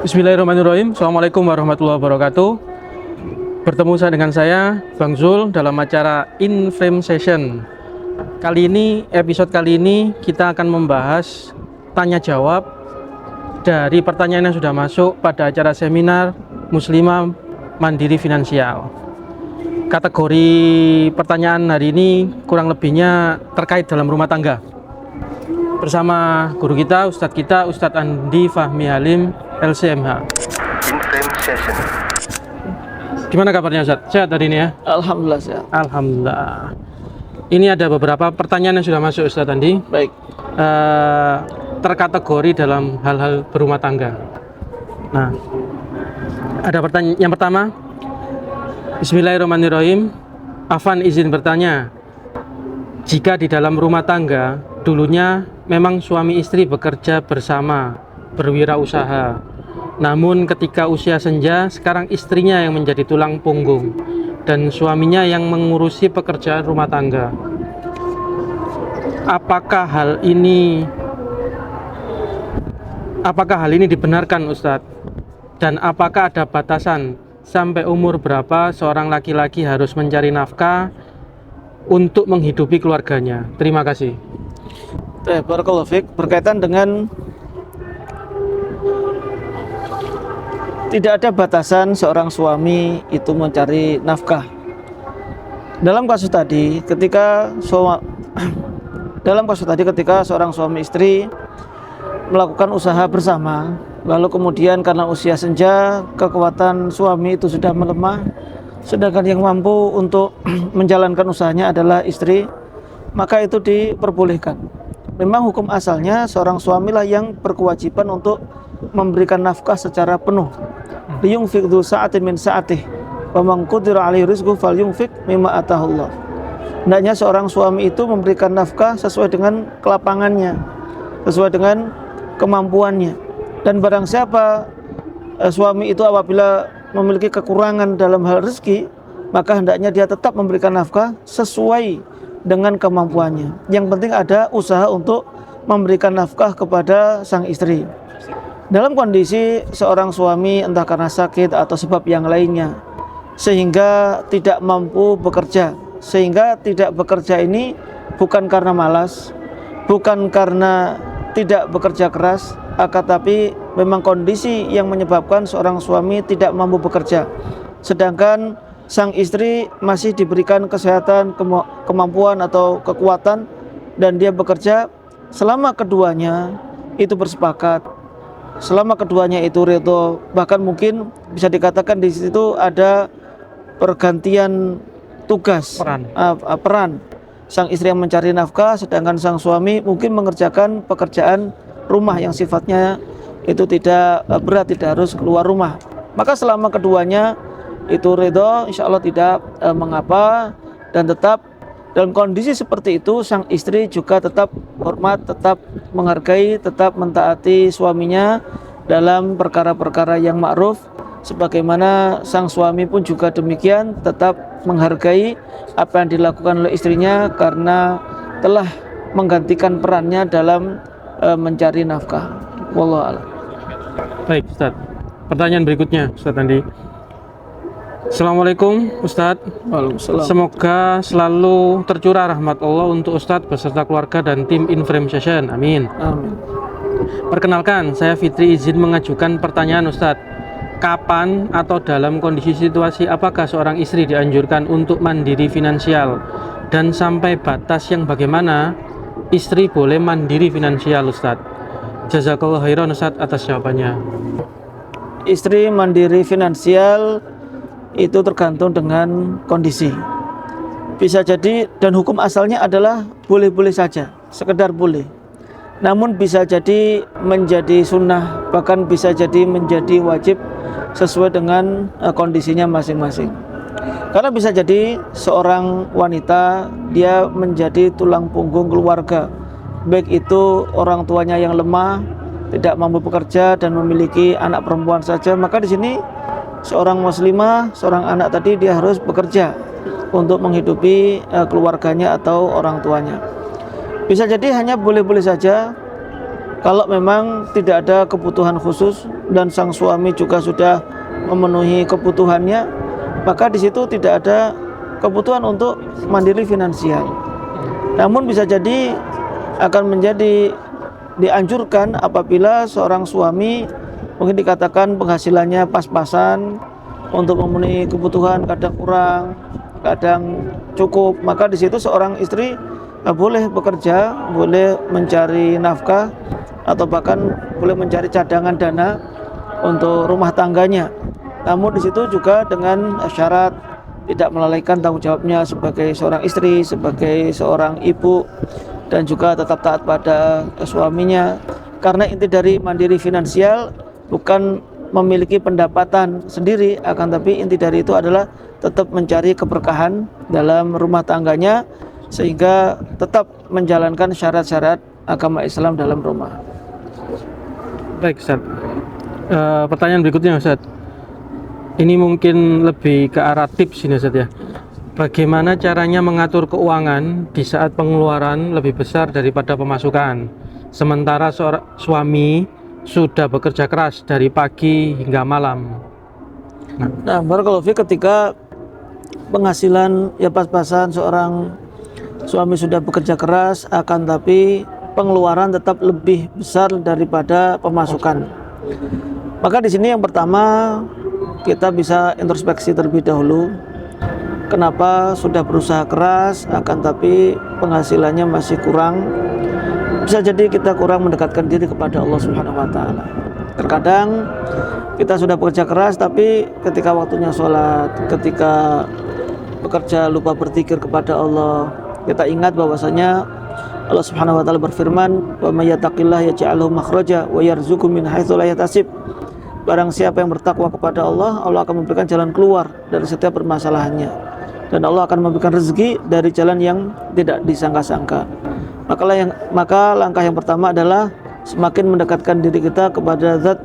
Bismillahirrahmanirrahim. Assalamualaikum warahmatullahi wabarakatuh. Bertemu dengan saya Bang Zul dalam acara In Frame Session. Episode kali ini kita akan membahas tanya jawab dari pertanyaan yang sudah masuk pada acara seminar Muslimah Mandiri Finansial. Kategori pertanyaan hari ini kurang lebihnya terkait dalam rumah tangga. Bersama guru kita, Ustadz Andi Fahmi Halim, LCMH. In Frame Session. Gimana kabarnya Ustadz? Sehat hari ini ya? Alhamdulillah sehat. Alhamdulillah. Ini ada beberapa pertanyaan yang sudah masuk Ustadz Andi. Baik. Terkategori dalam hal-hal berumah tangga. Nah, ada pertanyaan yang pertama. Bismillahirrahmanirrahim. Afan izin bertanya, jika di dalam rumah tangga dulunya memang suami istri bekerja bersama, berwirausaha, namun ketika usia senja sekarang istrinya yang menjadi tulang punggung dan suaminya yang mengurusi pekerjaan rumah tangga. Apakah hal ini dibenarkan Ustadz? Dan apakah ada batasan sampai umur berapa seorang laki-laki harus mencari nafkah untuk menghidupi keluarganya? Terima kasih. Barakallahu fiik. Berkaitan dengan tidak ada batasan seorang suami itu mencari nafkah. Dalam kasus tadi ketika seorang suami istri melakukan usaha bersama, lalu kemudian karena usia senja kekuatan suami itu sudah melemah, sedangkan yang mampu untuk menjalankan usahanya adalah istri, maka itu diperbolehkan. Memang hukum asalnya seorang suamilah yang berkewajiban untuk memberikan nafkah secara penuh. Liyunfiq dzu sa'atin min sa'atih wa man qudira 'alaihi rizquhu falyunfiq mimma atahullah. Hendaknya seorang suami itu memberikan nafkah sesuai dengan kelapangannya, sesuai dengan kemampuannya. Dan barang siapa suami itu apabila memiliki kekurangan dalam hal rezeki, maka hendaknya dia tetap memberikan nafkah sesuai dengan kemampuannya. Yang penting ada usaha untuk memberikan nafkah kepada sang istri. Dalam kondisi seorang suami entah karena sakit atau sebab yang lainnya sehingga tidak mampu bekerja, sehingga tidak bekerja ini bukan karena malas, bukan karena tidak bekerja keras, tetapi memang kondisi yang menyebabkan seorang suami tidak mampu bekerja, sedangkan sang istri masih diberikan kesehatan, kemampuan atau kekuatan, dan dia bekerja. Selama keduanya itu bersepakat, selama keduanya itu ridho, bahkan mungkin bisa dikatakan di situ ada pergantian tugas, peran. Sang istri yang mencari nafkah, sedangkan sang suami mungkin mengerjakan pekerjaan rumah yang sifatnya itu tidak berat, tidak harus keluar rumah. Maka selama keduanya itu ridho, insya Allah tidak mengapa. Dan tetap dalam kondisi seperti itu sang istri juga tetap hormat, tetap menghargai, tetap mentaati suaminya dalam perkara-perkara yang ma'ruf, sebagaimana sang suami pun juga demikian, tetap menghargai apa yang dilakukan oleh istrinya karena telah menggantikan perannya dalam mencari nafkah. Wallahu a'lam. Baik Ustaz, pertanyaan berikutnya Ustaz Andi. Assalamualaikum Ustadz. Waalaikumsalam. Semoga selalu tercurah rahmat Allah untuk Ustadz beserta keluarga dan tim In Frame Session. Amin. Amin. Perkenalkan, saya Fitri izin mengajukan pertanyaan Ustadz. Kapan atau dalam kondisi situasi apakah seorang istri dianjurkan untuk mandiri finansial, dan sampai batas yang bagaimana istri boleh mandiri finansial Ustadz? Jazakallah khairan Ustadz atas jawabannya. Istri mandiri finansial itu tergantung dengan kondisi. Bisa jadi, dan hukum asalnya adalah boleh-boleh saja, sekedar boleh. Namun bisa jadi menjadi sunnah, bahkan bisa jadi menjadi wajib sesuai dengan kondisinya masing-masing. Karena bisa jadi seorang wanita dia menjadi tulang punggung keluarga, baik itu orang tuanya yang lemah, tidak mampu bekerja dan memiliki anak perempuan saja, maka di sini seorang muslimah, seorang anak tadi dia harus bekerja untuk menghidupi keluarganya atau orang tuanya. Bisa jadi hanya boleh-boleh saja Kalau memang tidak ada kebutuhan khusus dan sang suami juga sudah memenuhi kebutuhannya, maka di situ tidak ada kebutuhan untuk mandiri finansial. Namun bisa jadi akan menjadi dianjurkan apabila seorang suami mungkin dikatakan penghasilannya pas-pasan untuk memenuhi kebutuhan, kadang kurang, kadang cukup, maka di situ seorang istri boleh bekerja, boleh mencari nafkah atau bahkan boleh mencari cadangan dana untuk rumah tangganya. Namun di situ juga dengan syarat tidak melalaikan tanggung jawabnya sebagai seorang istri, sebagai seorang ibu, dan juga tetap taat pada suaminya. Karena inti dari mandiri finansial bukan memiliki pendapatan sendiri, akan tapi inti dari itu adalah tetap mencari keberkahan dalam rumah tangganya sehingga tetap menjalankan syarat-syarat agama Islam dalam rumah. Baik, Ustaz. Pertanyaan berikutnya, Ustaz. Ini mungkin lebih ke arah tips ini, Ustaz ya. Bagaimana caranya mengatur keuangan di saat pengeluaran lebih besar daripada pemasukan, sementara seorang suami sudah bekerja keras dari pagi hingga malam? Nah, barakallahu fiik, ketika penghasilan ya pas-pasan, seorang suami sudah bekerja keras akan tapi pengeluaran tetap lebih besar daripada pemasukan. Maka di sini yang pertama kita bisa introspeksi terlebih dahulu. Kenapa sudah berusaha keras akan tapi penghasilannya masih kurang? Bisa jadi kita kurang mendekatkan diri kepada Allah Subhanahu wa taala. Terkadang kita sudah bekerja keras tapi ketika waktunya sholat, ketika bekerja lupa berzikir kepada Allah. Kita ingat bahwasanya Allah Subhanahu wa taala berfirman, "Wa may yattaqillaha yaj'al lahu makhraja wa yarzuqhu min haitsu la yahtasib." Barang siapa yang bertakwa kepada Allah, Allah akan memberikan jalan keluar dari setiap permasalahannya. Dan Allah akan memberikan rezeki dari jalan yang tidak disangka-sangka. Maka langkah yang pertama adalah semakin mendekatkan diri kita kepada Zat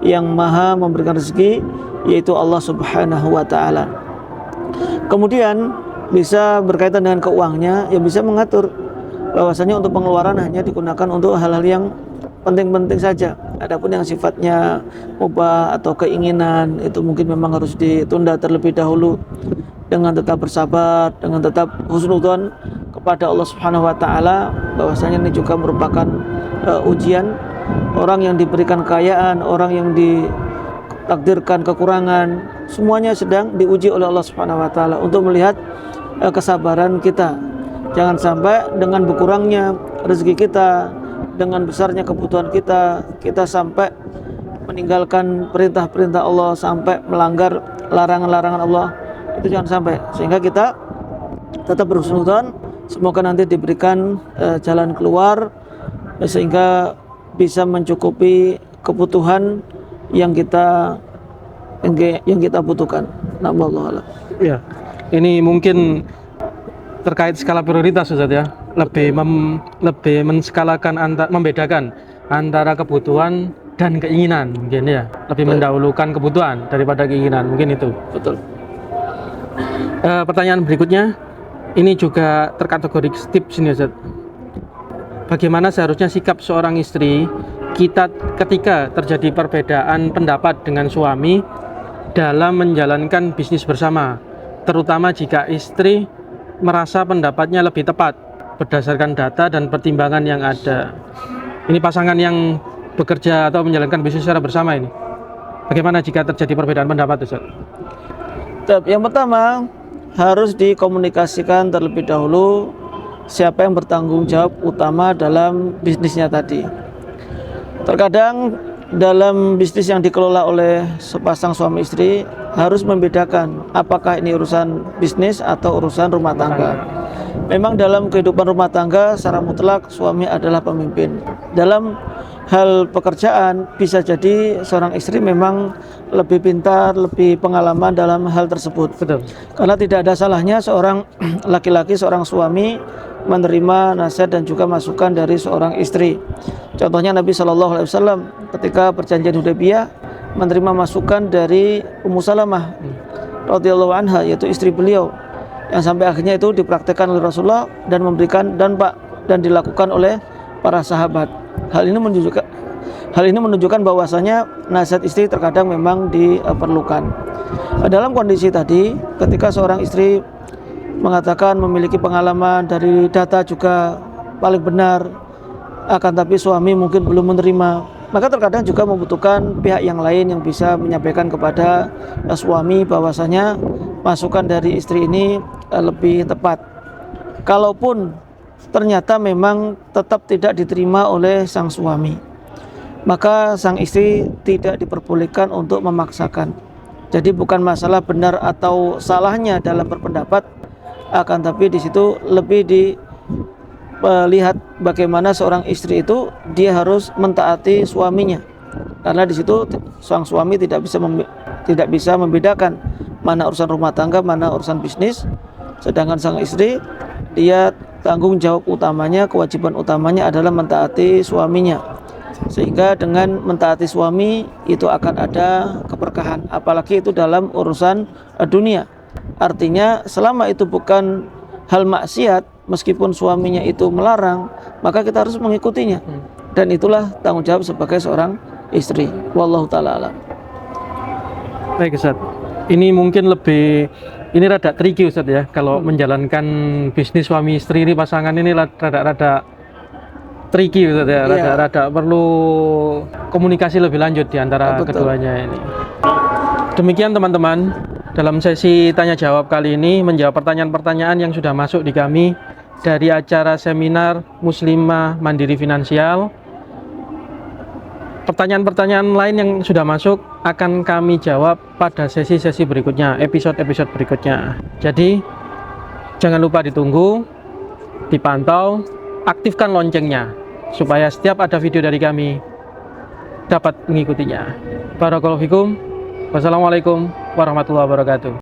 yang Maha memberikan rezeki, yaitu Allah Subhanahu wa taala. Kemudian bisa berkaitan dengan keuangannya, yang bisa mengatur bahwasanya untuk pengeluaran hanya digunakan untuk hal-hal yang penting-penting saja. Adapun yang sifatnya mubah atau keinginan itu mungkin memang harus ditunda terlebih dahulu dengan tetap bersabar, dengan tetap husnudzon kepada Allah Subhanahu wa taala, bahwasanya ini juga merupakan ujian. Orang yang diberikan kekayaan, orang yang ditakdirkan kekurangan, semuanya sedang diuji oleh Allah Subhanahu wa taala untuk melihat kesabaran kita. Jangan sampai dengan berkurangnya rezeki kita, dengan besarnya kebutuhan kita, kita sampai meninggalkan perintah-perintah Allah, sampai melanggar larangan-larangan Allah. Itu jangan sampai, sehingga kita tetap berhusnudzon, semoga nanti diberikan jalan keluar sehingga bisa mencukupi kebutuhan yang kita butuhkan. Alhamdulillah. Ya, ini mungkin terkait skala prioritas, Ustaz ya. Lebih menskalakan membedakan antara kebutuhan dan keinginan mungkin ya. Lebih mendahulukan kebutuhan daripada keinginan, mungkin itu. Betul. Pertanyaan berikutnya ini juga terkategori tips ini, Ustaz. Bagaimana seharusnya sikap seorang istri kita ketika terjadi perbedaan pendapat dengan suami dalam menjalankan bisnis bersama, terutama jika istri merasa pendapatnya lebih tepat berdasarkan data dan pertimbangan yang ada. Ini pasangan yang bekerja atau menjalankan bisnis secara bersama ini. Bagaimana jika terjadi perbedaan pendapat, Ustaz? Yang pertama, harus dikomunikasikan terlebih dahulu siapa yang bertanggung jawab utama dalam bisnisnya tadi. Terkadang dalam bisnis yang dikelola oleh sepasang suami istri harus membedakan apakah ini urusan bisnis atau urusan rumah tangga. Memang dalam kehidupan rumah tangga secara mutlak suami adalah pemimpin. Dalam hal pekerjaan bisa jadi seorang istri memang lebih pintar, lebih pengalaman dalam hal tersebut. Betul. Karena tidak ada salahnya seorang laki-laki, seorang suami menerima nasihat dan juga masukan dari seorang istri. Contohnya Nabi SAW ketika perjanjian Hudaybiyah menerima masukan dari Ummu Salamah radhiyallahu anha, yaitu istri beliau, yang sampai akhirnya itu dipraktekkan oleh Rasulullah dan memberikan dampak dan dilakukan oleh para sahabat. Hal ini menunjukkan bahwasanya nasihat istri terkadang memang diperlukan. Dalam kondisi tadi, ketika seorang istri mengatakan memiliki pengalaman dari data juga paling benar, akan tapi suami mungkin belum menerima, maka terkadang juga membutuhkan pihak yang lain yang bisa menyampaikan kepada suami bahwasanya masukan dari istri ini lebih tepat. Kalaupun ternyata memang tetap tidak diterima oleh sang suami, maka sang istri tidak diperbolehkan untuk memaksakan. Jadi bukan masalah benar atau salahnya dalam berpendapat, akan tapi di situ lebih dilihat bagaimana seorang istri itu dia harus mentaati suaminya, karena di situ sang suami tidak bisa membedakan mana urusan rumah tangga, mana urusan bisnis, sedangkan sang istri dia tanggung jawab utamanya, kewajiban utamanya adalah mentaati suaminya. Sehingga dengan mentaati suami itu akan ada keberkahan, apalagi itu dalam urusan dunia. Artinya selama itu bukan hal maksiat, meskipun suaminya itu melarang, maka kita harus mengikutinya. Dan itulah tanggung jawab sebagai seorang istri. Wallahu ta'ala alam. Baik Ustaz, ini mungkin ini rada tricky Ustaz ya, kalau menjalankan bisnis suami istri ini, pasangan ini rada tricky Ustaz ya, rada perlu komunikasi lebih lanjut di antara keduanya ini. Demikian teman-teman, dalam sesi tanya jawab kali ini menjawab pertanyaan-pertanyaan yang sudah masuk di kami dari acara seminar Muslimah Mandiri Finansial. Pertanyaan-pertanyaan lain yang sudah masuk akan kami jawab pada sesi-sesi berikutnya, episode-episode berikutnya. Jadi jangan lupa ditunggu, dipantau, aktifkan loncengnya supaya setiap ada video dari kami dapat mengikutinya. Barakallahu fikum. Wassalamualaikum warahmatullahi wabarakatuh.